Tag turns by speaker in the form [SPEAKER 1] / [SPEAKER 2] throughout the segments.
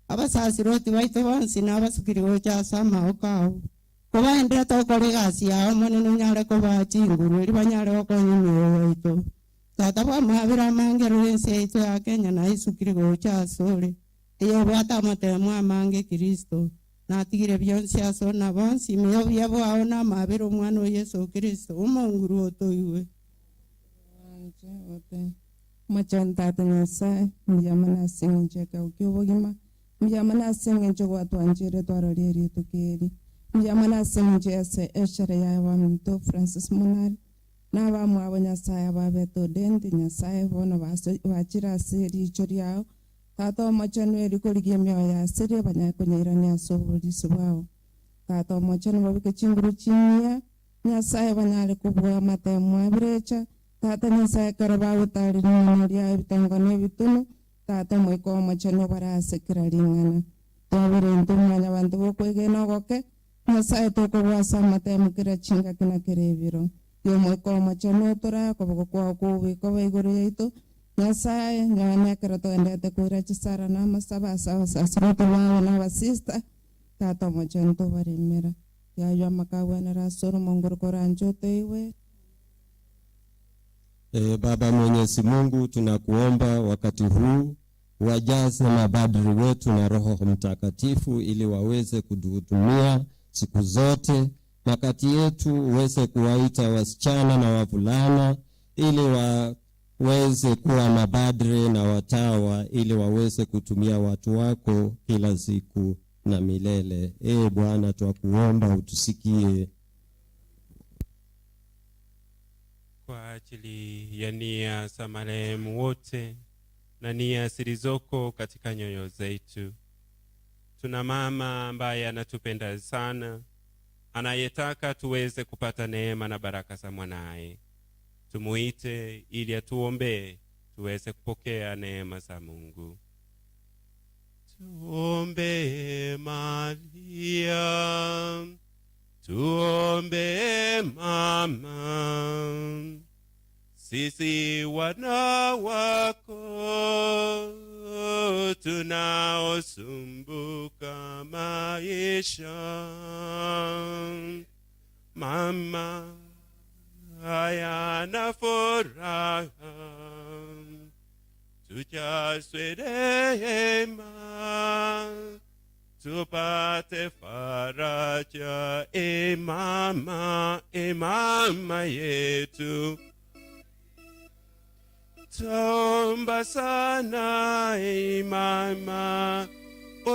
[SPEAKER 1] abasasiroti baitu bonsi n'abasukirigo kyasama okao kubaendera tokore gasi yao monene nyare kubachinguru eri banyare okonya emioyo yaitu tata bwamwabera amangero ensi yaitu ya Kenya na isukirigo kyasore iyo bwata amatemo amange Kristo natigire byonsi asona bonsi imiyo byabo aho n'amabera omwana wa Yesu Kristo umunguru otoiwe
[SPEAKER 2] Machantata Nyasaye mjamana singe ka ukibogima mjamana singe chogwa twanjire twaroreri tukeri mjamana singe ese eshere ya wa mto Francis Munari na ba mwabo Nyasaye babeto dende Nyasaye bono bachira seri choryao tato machano erikoligie myo ya seri banyakonyira nyasobuli subao tato machano babike chinguru chinya Nyasaye banyale kubwa matemo abrecha tata Nyasaye karaba utari n'uria bitangane bitunu tata mwiko machano barase kiraringana tabere ntumanya bantu bokwegena goke Nyasaye toko wasa matemo kirachinga kina kirebiro yo mwiko machano tora ko kwa ko baigoro yaito Nyasaye nyanya karato endete kuira chisara na masaba sawa sasroto wao na basista tata machano to barimera ya yo makawa na rasoro mongoro koranjo teiwe.
[SPEAKER 3] Baba Mwenyezi Mungu, tunakuomba wakati huu wajaze mabadri wetu na Roho Mtakatifu ili waweze kuduhudumia siku zote, na kati yetu uweze kuwaita wasichana na wavulana ili waweze kuwa mabadri na watawa ili waweze kutumia watu wako kila siku na milele. Bwana, twakuomba utusikie.
[SPEAKER 4] Kwa ajili ya nia za marehemu wote na nia zilizoko katika nyoyo zetu, tuna mama ambaye anatupenda sana, anayetaka tuweze kupata neema na baraka za mwanae. Tumuite ili atuombee tuweze kupokea neema za Mungu. Tuombe Maria, tuombe mama, sisi wana wako tunaosumbuka maisha. Mama hayana furaha, tujazwe rehema tupate faraja. Mama yetu, tuomba sana mama,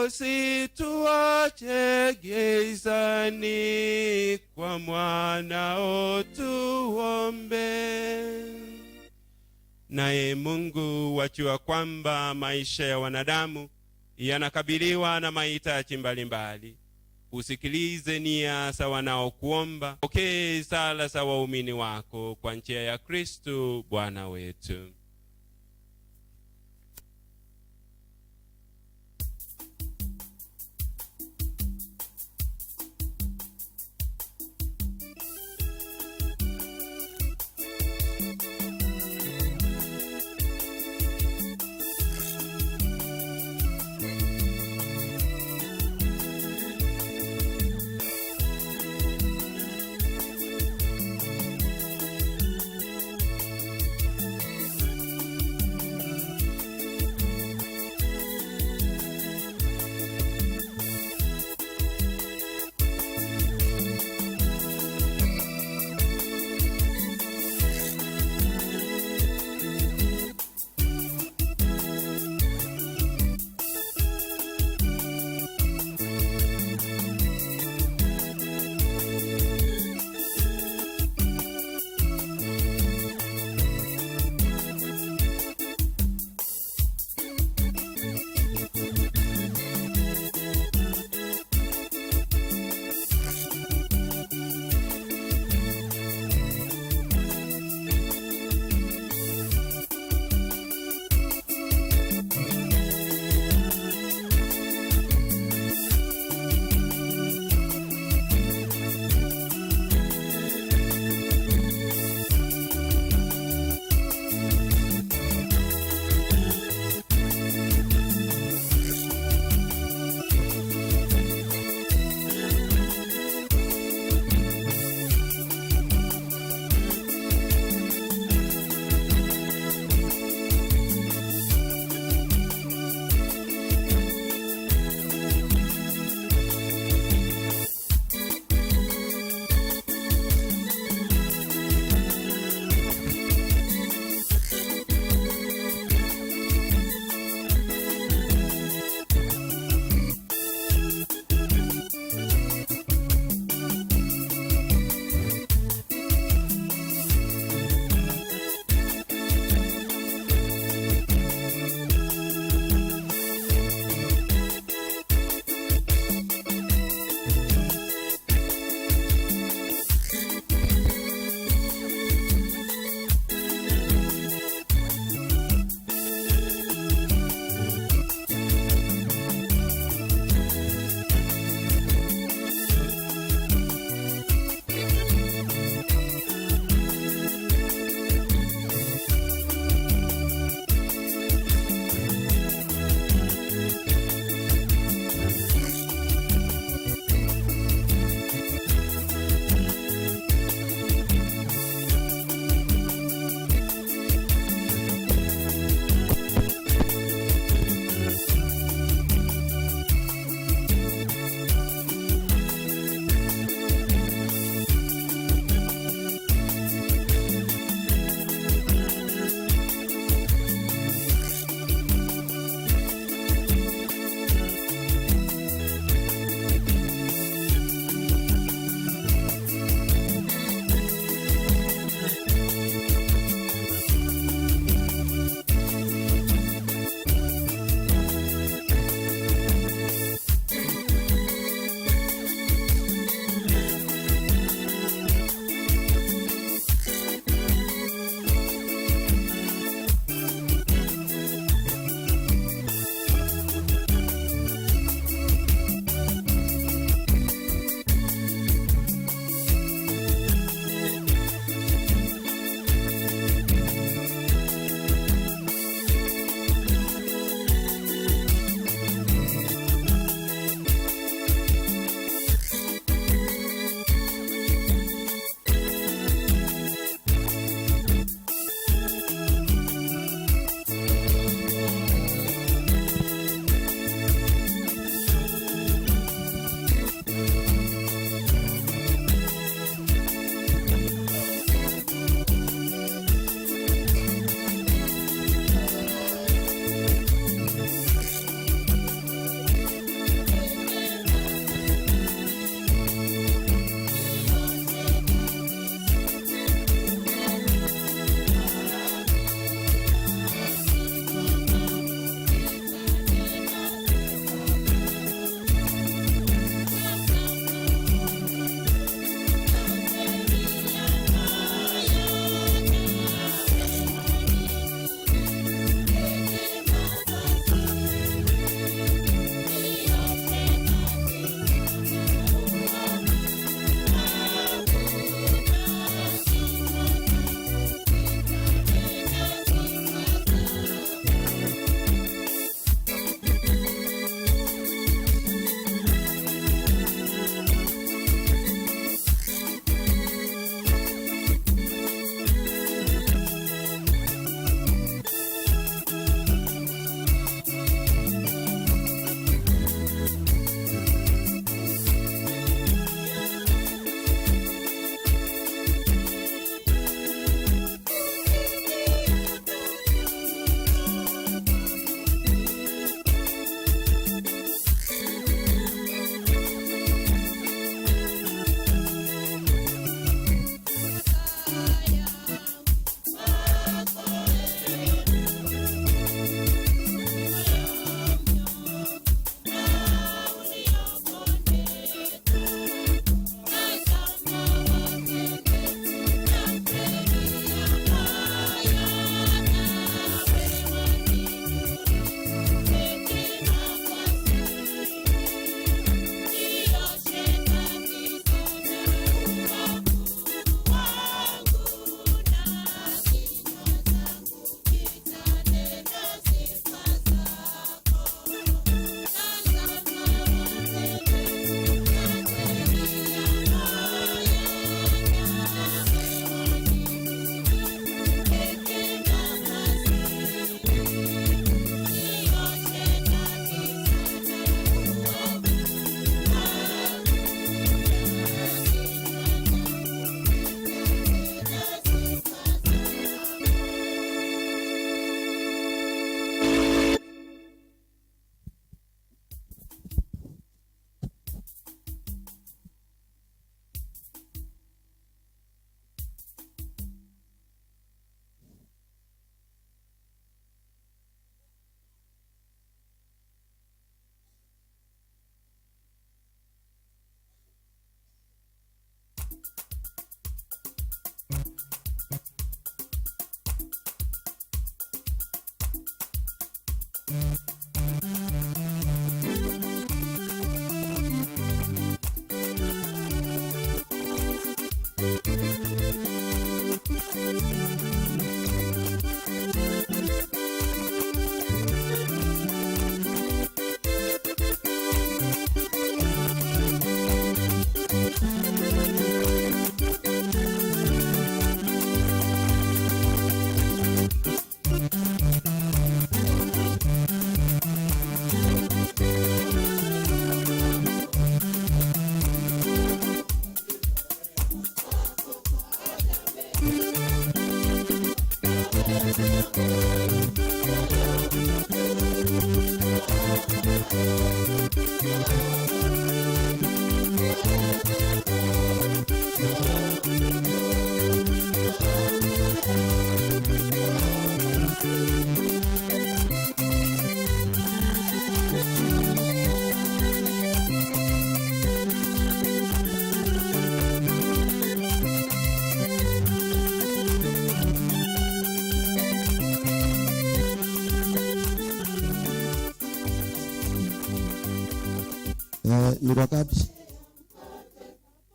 [SPEAKER 4] usituache gizani, kwa mwanao tuombe. Naye Mungu wajua kwamba maisha ya wanadamu yanakabiliwa na mahitaji mbalimbali. Usikilize nia za wanaokuomba, pokea sala za waumini wako kwa njia ya Kristo Bwana wetu.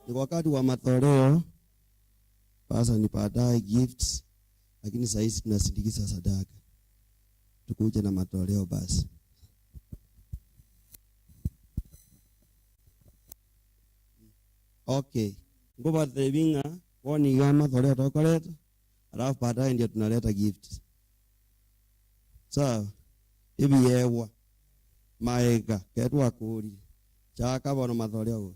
[SPEAKER 5] Ni wakati wa matoleo. Sasa ni baadaye gifts, lakini sasa hizi tunasindikiza sadaka. Tukuje na matoleo basi. Okay. Ngoba thebinga woni gama matoleo tokoleta. Alafu baadaye ndio tunaleta gifts. Sawa. Ibi yewa maega ketwa kuri chaka bono matoleo.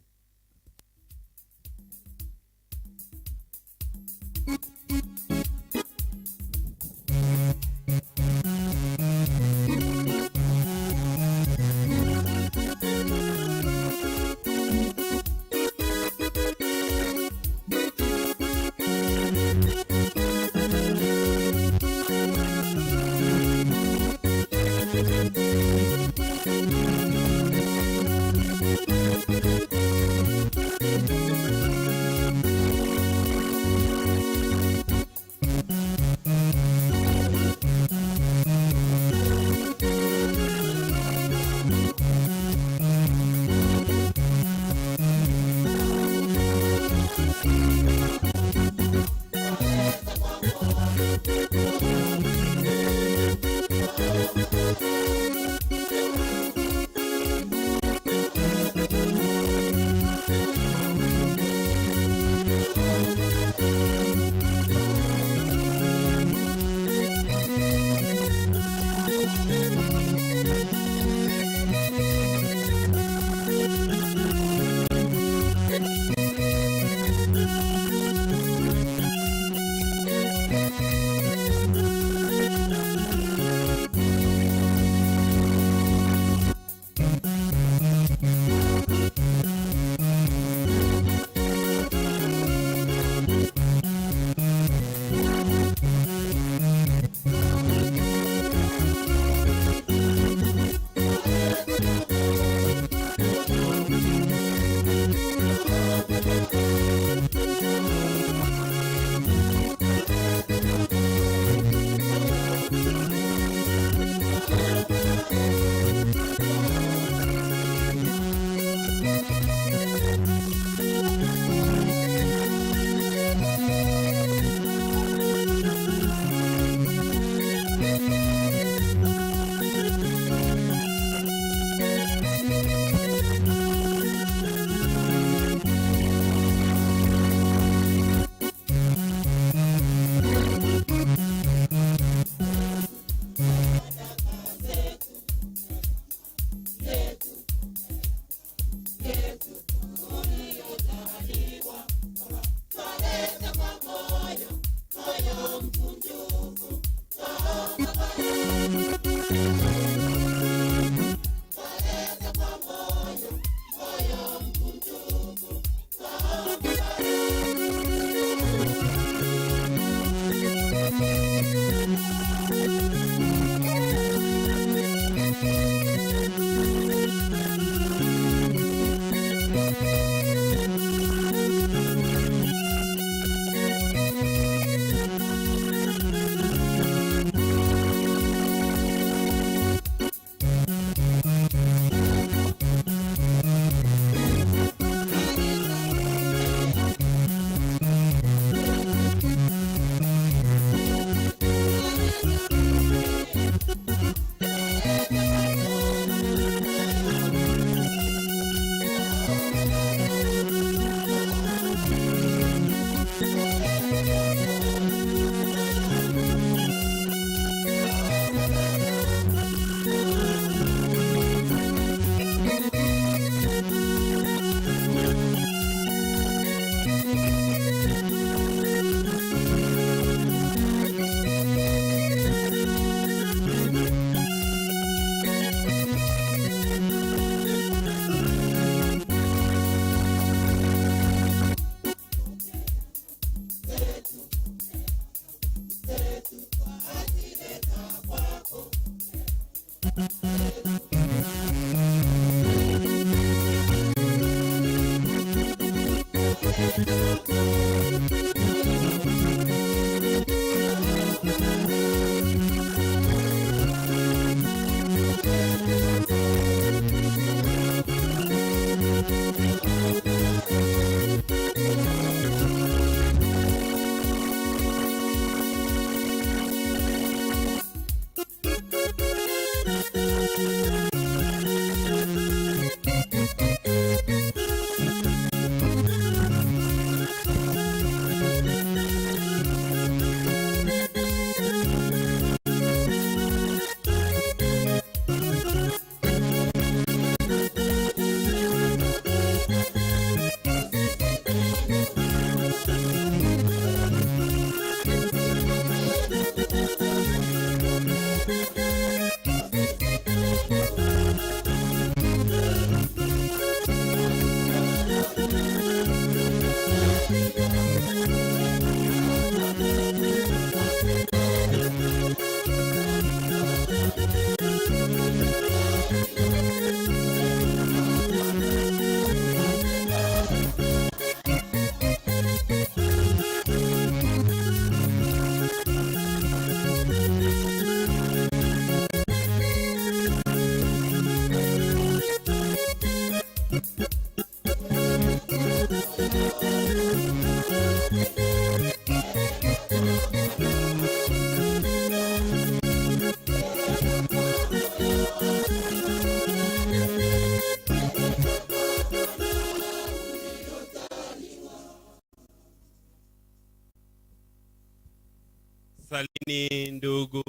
[SPEAKER 4] makini ndugu,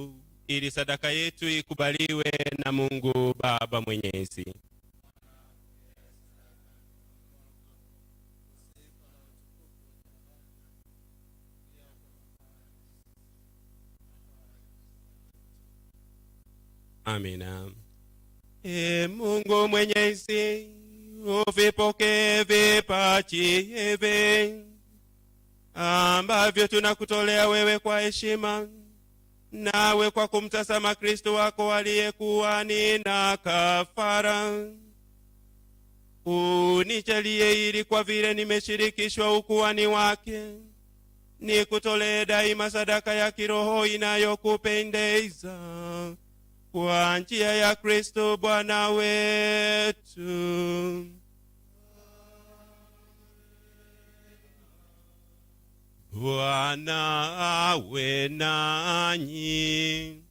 [SPEAKER 4] ili sadaka yetu ikubaliwe na Mungu Baba Mwenyezi. Amina. Mungu Mwenyezi, uvipokee vipaji hivi ambavyo tunakutolea wewe kwa heshima, nawe kwa kumtazama Kristo wako aliyekuwa na kafara, unijalie ili kwa vile nimeshirikishwa ukuhani wake, nikutolee daima sadaka ya kiroho inayokupendeza kwa njia ya Kristo Bwana wetu. Bwana awe nanyi.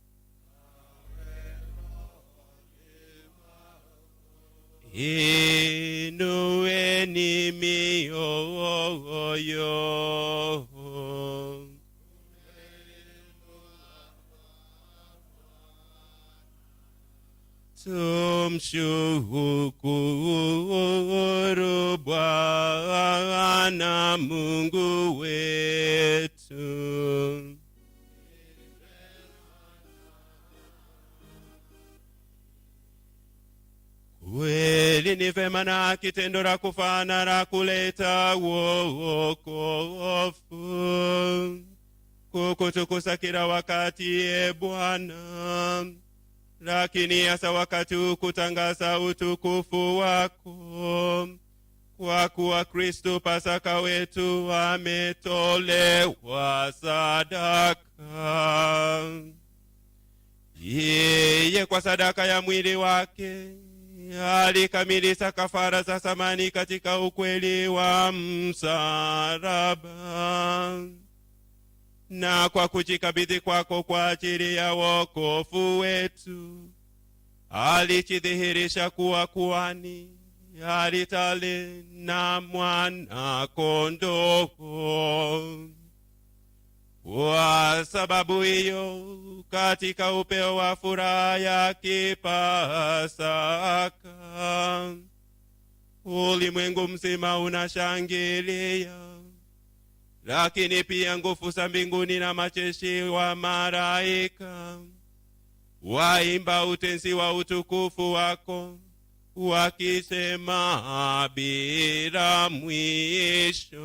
[SPEAKER 4] Inueni mioyo. Tumshukuru Bwana Mungu wetu. Kweli ni vema na kitendo la kufana la kuleta wokovu, kukutukuza kila wakati, e Bwana, lakini hasa wakati kutangaza utukufu wako, kwa kuwa Kristo Pasaka wetu ametolewa sadaka. Yeye kwa sadaka ya mwili wake alikamilisha kafara za zamani katika ukweli wa msalaba, na kwa kujikabidhi kwako kwa ajili ya wokovu wetu alijidhihirisha kuwa kuhani, alitale na mwana kondoo. Kwa sababu hiyo, katika upeo wa furaha ya Kipasaka, ulimwengu mzima unashangilia, lakini pia nguvu za mbinguni na majeshi wa malaika waimba utenzi wa utukufu wako, wakisema bila mwisho.